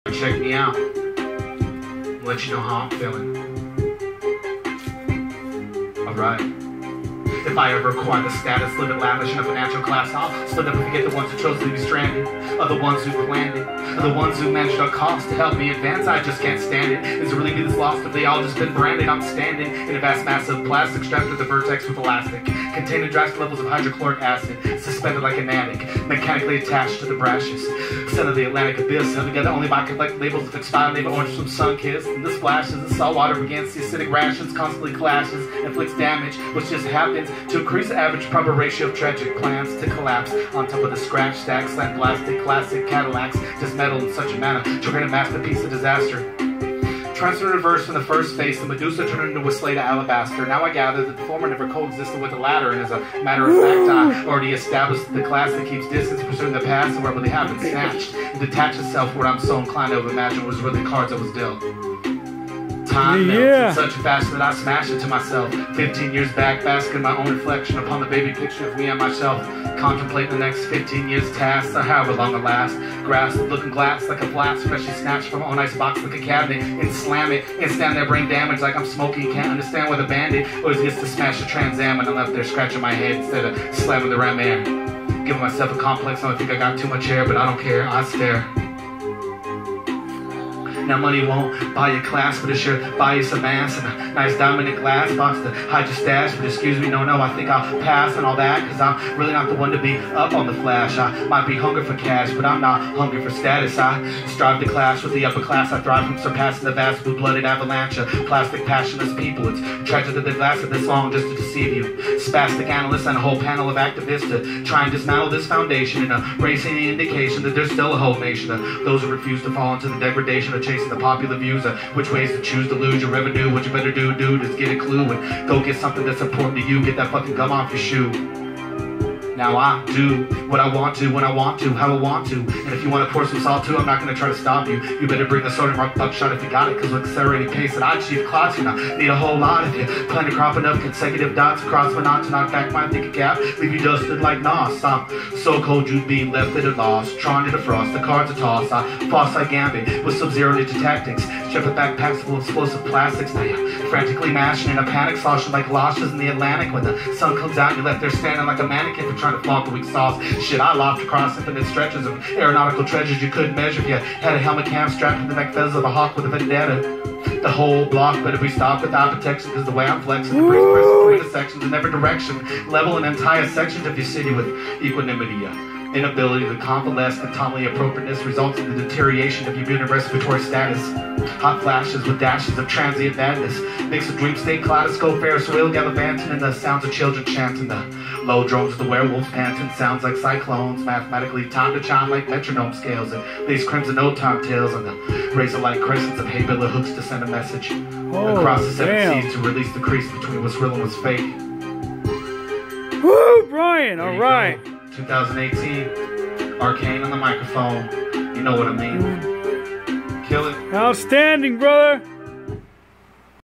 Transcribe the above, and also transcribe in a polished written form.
Check me out. Let you know how I'm feeling. Alright. If I ever acquire the status, live in lavish in a financial class, I'll still never forget the ones who chose to be stranded, are the ones who planned it, are the ones who managed our cost to help me advance. I just can't stand it. Is it really me that's lost? Have they all just been branded? I'm standing in a vast mass of plastic strapped to the vertex with elastic, containing drastic levels of hydrochloric acid, suspended like an attic, mechanically attached to the brashes. Center of the Atlantic abyss, held together only by collect labels of expired label orange from sun kiss. And this flashes, the salt water begins, the acidic rations constantly clashes, inflicts damage, which just happens to increase the average proper ratio of tragic plans to collapse on top of the scratch stacks, slant plastic, classic Cadillacs, just metal in such a manner, triggering a masterpiece of disaster. Transfer reverse from the first face, the Medusa turned into a slate of alabaster. Now I gather that the former never coexisted with the latter, and as a matter of fact, I already established that the class that keeps distance pursuing the past and wherever they have been snatched, and detach itself where I'm so inclined to imagine was really the cards I was dealt. Time melts in such a fashion that I smash it to myself. 15 years back, basking my own reflection upon the baby picture of me and myself. Contemplate the next 15 years' tasks, or however long it lasts. Grasp the looking glass like a blast, freshly snatched from an ice box like a cabinet, and slam it, and stand there brain damage like I'm smoking. Can't understand why the bandit always gets to smash a Trans Am, and I'm left there scratching my head instead of slamming the Ram Man. Giving myself a complex, I think I got too much hair, but I don't care, I stare. Now money won't buy you class, but it sure buy you some ass and a nice dominant glass box to hide your stash. But excuse me, no, I think I'll pass and all that, cause I'm really not the one to be up on the flash. I might be hungry for cash, but I'm not hungry for status. I strive to clash with the upper class. I thrive from surpassing the vast blue-blooded avalanche of plastic passionless people. It's tragic that they've lasted this long just to deceive you. Spastic analysts and a whole panel of activists to try and dismantle this foundation and erase any indication that there's still a whole nation of those who refuse to fall into the degradation of chasing the popular views of which ways to choose to lose your revenue. What you better do, dude, is get a clue and go get something that's important to you. Get that fucking gum off your shoe. Now I do what I want to, when I want to, how I want to. And if you want to pour some salt too, I'm not going to try to stop you. You better bring the sodium rock buckshot if you got it, because with accelerated pace that I achieve clots, you know, need a whole lot if you plan to crop enough consecutive dots across my knot to knock back my thinking cap, leave you dusted like Nos. I'm so cold you'd be left at a loss, trying to defrost, the cards are tossed. I floss like Gambit with Sub-Zero ninja tactics, Shepherd backpacks full of explosive plastics. Now you're frantically mashing in a panic, sloshing like galoshes in the Atlantic. When the sun comes out, you're left there standing like a mannequin for trying to flaunt the weak sauce. Shit, I loft across infinite stretches of aeronautical treasures you couldn't measure if you had a helmet cam strapped to the neck feathers of a hawk with a vendetta. The whole block better be stopped without protection, because the way I'm flexing, the breeze pressing through the sections in every direction, leveling entire sections of your city with equanimity. Inability to convalesce contumely appropriateness results in the deterioration of your immune and respiratory status. Hot flashes with dashes of transient madness mix a dream state kaleidoscope, Ferris wheel gallivanting, and the sounds of children chanting. The low drones of the werewolves panting sounds like cyclones, mathematically timed to chime like metronome scales, and these crimson old-time tales, and the razor-like crescents of hay biller hooks to send a message across the seven seas to release the crease between what's real and what's fake. Woo, Brian! All right. 2018, Arcane on the microphone. You know what I mean. Kill it. Outstanding, brother.